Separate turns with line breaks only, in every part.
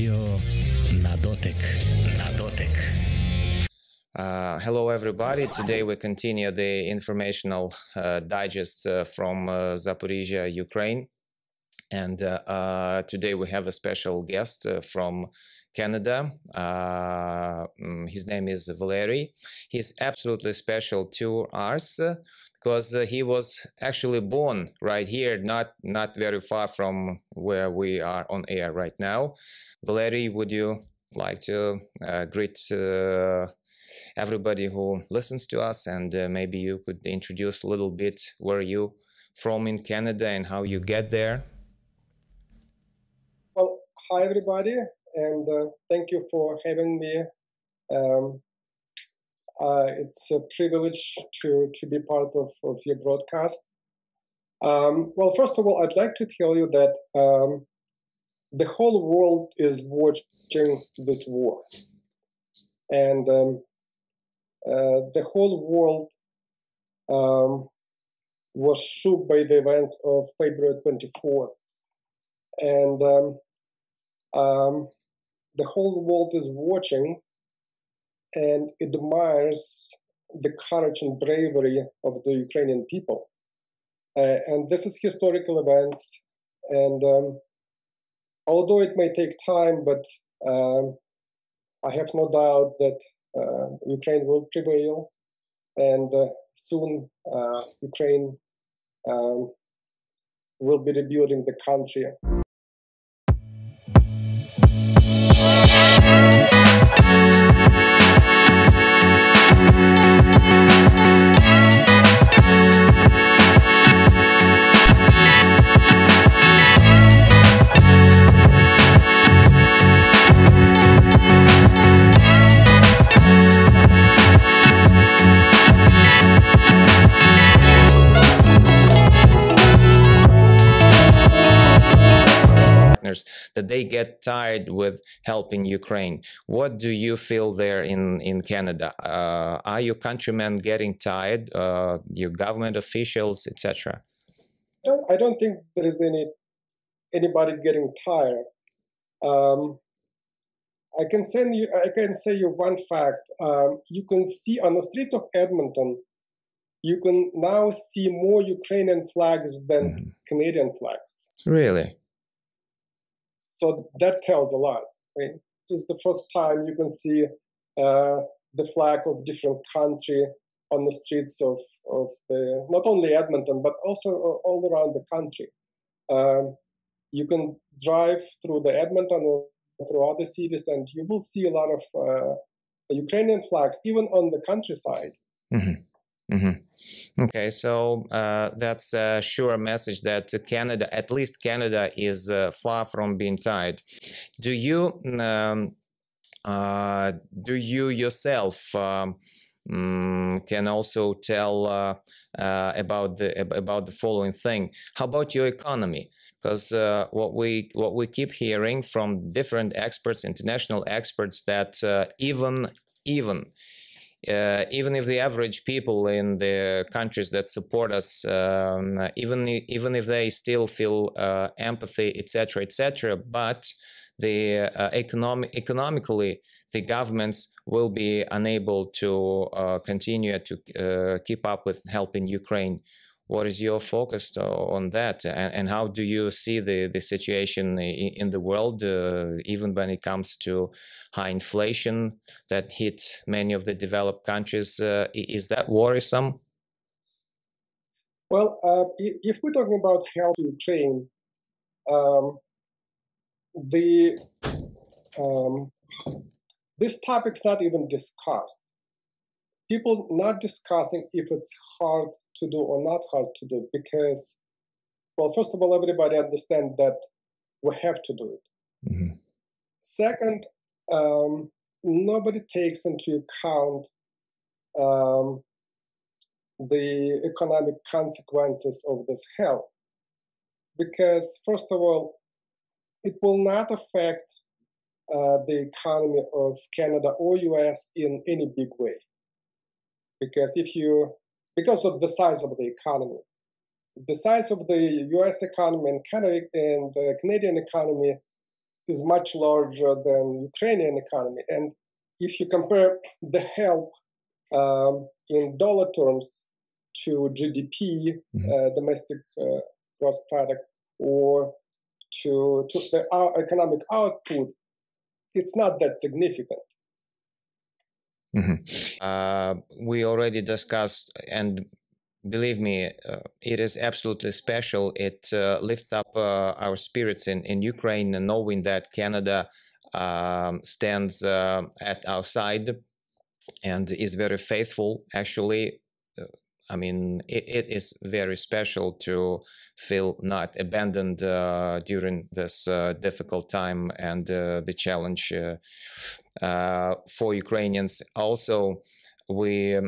Radio Na dotek. Na dotek.
Hello, everybody. Today we continue the informational digest from Zaporizhia, Ukraine. And today we have a special guest from Canada. His name is Valery. He's absolutely special to us because he was actually born right here, not very far from where we are on air right now. Valery, would you like to greet everybody who listens to us, and maybe you could introduce a little bit where you from in Canada and how you get there?
Well, hi everybody, and thank you for having me. It's a privilege to be part of your broadcast. Well, first of all, I'd like to tell you that the whole world is watching this war. And the whole world was shook by the events of February 24th. And the whole world is watching and admires the courage and bravery of the Ukrainian people. And this is historical events. And although it may take time, but I have no doubt that Ukraine will prevail, and soon Ukraine will be rebuilding the country.
That they get tired with helping Ukraine. What do you feel there in Canada? Are your countrymen getting tired? Your government officials, etc.?
I don't think there is anybody getting tired. I can say you one fact. You can see on the streets of Edmonton, you can now see more Ukrainian flags than Canadian flags.
Really?
So that tells a lot. Right? This is the first time you can see the flag of different country on the streets of the, not only Edmonton, but also all around the country. You can drive through the Edmonton or through other cities, and you will see a lot of Ukrainian flags, even on the countryside.
Okay, so that's a sure message that Canada, at least Canada, is far from being tired. Do you yourself can also tell about the following thing? How about your economy? Because what we keep hearing from different experts, international experts, that even if the average people in the countries that support us, even if they still feel empathy, etc., but the economically, the governments will be unable to continue to keep up with helping Ukraine. What is your focus on that, and how do you see the situation in the world, even when it comes to high inflation that hit many of the developed countries? Is that worrisome?
Well, if we're talking about help to Ukraine, this topic's not even discussed. People not discussing if it's hard to do or not hard to do, because, well, first of all, everybody understands that we have to do it. Second, nobody takes into account the economic consequences of this help, because, first of all, it will not affect the economy of Canada or US in any big way. Because because of the size of the economy. The size of the US economy and the Canadian economy is much larger than Ukrainian economy. And if you compare the help in dollar terms to GDP, domestic gross product, or to our economic output, it's not that significant.
We already discussed, and believe me, it is absolutely special. It lifts up our spirits in Ukraine, knowing that Canada stands at our side and is very faithful. Actually, I mean, it is very special to feel not abandoned during this difficult time and the challenge for Ukrainians. Also, we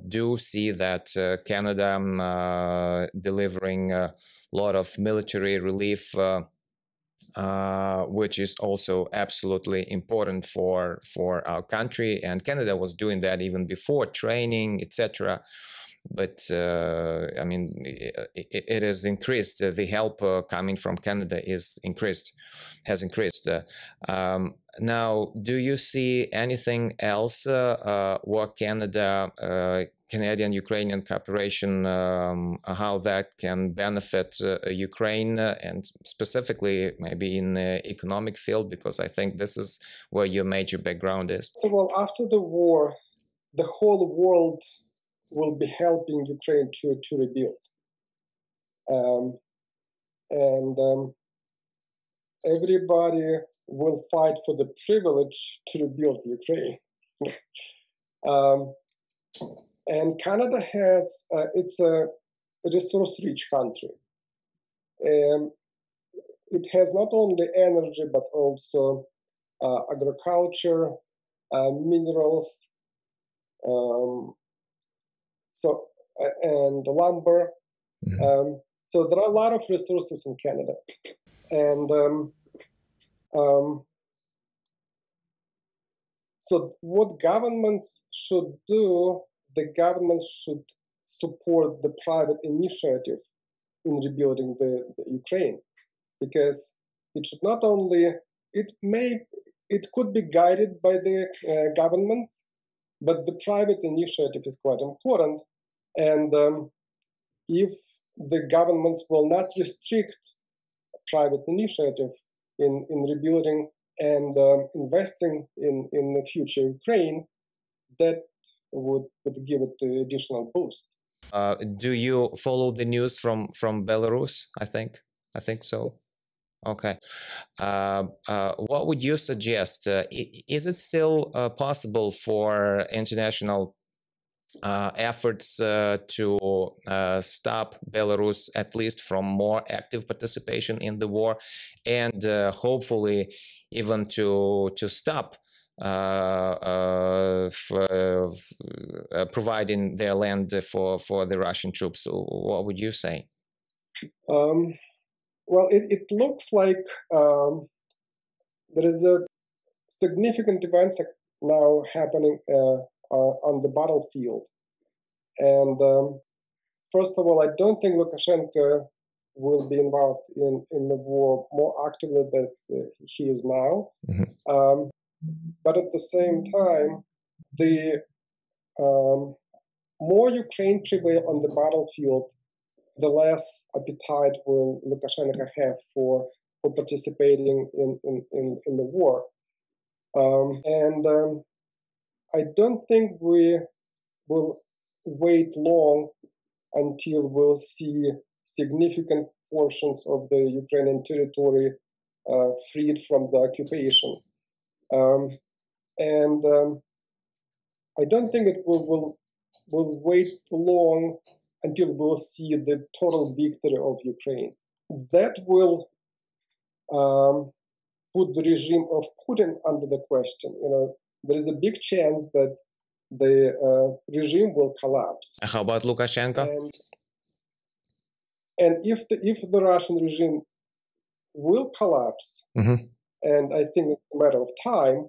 do see that Canada delivering a lot of military relief, which is also absolutely important for our country. And Canada was doing that even before, training, etc. But I mean, it is increased. The help coming from Canada has increased. Now, do you see anything else what Canadian-Ukrainian cooperation, how that can benefit Ukraine, and specifically maybe in the economic field, because I think this is where your major background is?
So, well, after the war, the whole world will be helping Ukraine to rebuild. Everybody will fight for the privilege to rebuild Ukraine. And Canada has, it's a resource-rich country. It has not only energy, but also agriculture, minerals, and lumber. So there are a lot of resources in Canada. And so what governments should do, the governments should support the private initiative in rebuilding the Ukraine, because it should not only, it could be guided by the governments, but the private initiative is quite important. And if the governments will not restrict private initiative in rebuilding and investing in the future Ukraine, that would give it the additional boost.
Do you follow the news from Belarus? I think so. Okay. What would you suggest? Is it still possible for international efforts to stop Belarus, at least from more active participation in the war, and hopefully even to stop providing their land for the Russian troops? What would you say?
Well, it looks like there is a significant events now happening on the battlefield. And first of all, I don't think Lukashenko will be involved in the war more actively than he is now. But at the same time, the more Ukraine prevail on the battlefield, the less appetite will Lukashenko have for participating in the war. I don't think we will wait long until we'll see significant portions of the Ukrainian territory freed from the occupation. I don't think it will wait long until we'll see the total victory of Ukraine. That will put the regime of Putin under the question. You know, there is a big chance that the regime will collapse.
How about Lukashenko?
And if the Russian regime will collapse, and I think it's a matter of time,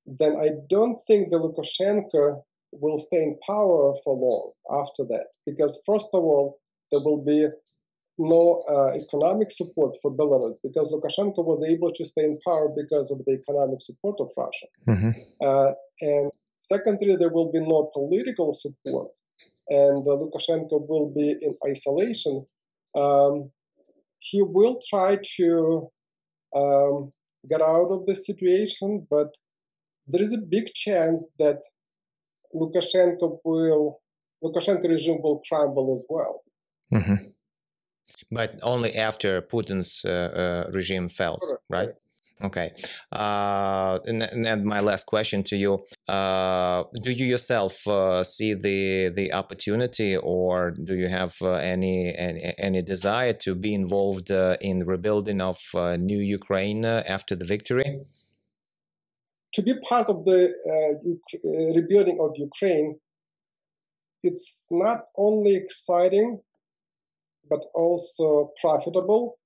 then I don't think the Lukashenko will stay in power for long after that. Because first of all, there will be no economic support for Belarus, because Lukashenko was able to stay in power because of the economic support of Russia. And secondly, there will be no political support, and Lukashenko will be in isolation. He will try to get out of the situation, but there is a big chance that Lukashenko regime will crumble as well.
But only after Putin's regime falls,
Correct,
right? Okay. And my last question to you: do you yourself see the opportunity, or do you have any desire to be involved in rebuilding of new Ukraine after the victory?
To be part of the rebuilding of Ukraine, it's not only exciting, but also profitable.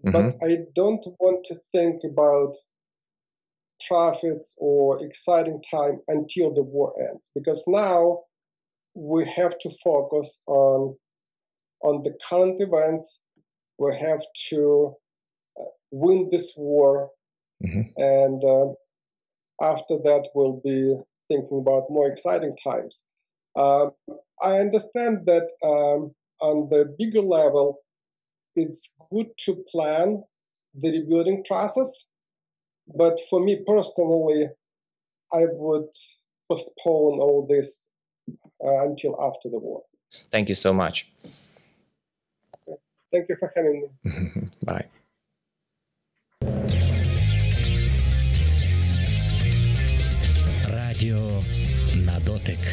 But I don't want to think about profits or exciting time until the war ends, because now we have to focus on the current events. We have to win this war, and after that we'll be thinking about more exciting times. I understand that on the bigger level, it's good to plan the rebuilding process, but for me personally, I would postpone all this until after the war.
Thank you so much.
Thank you for having me.
Bye.
Радіо на дотик.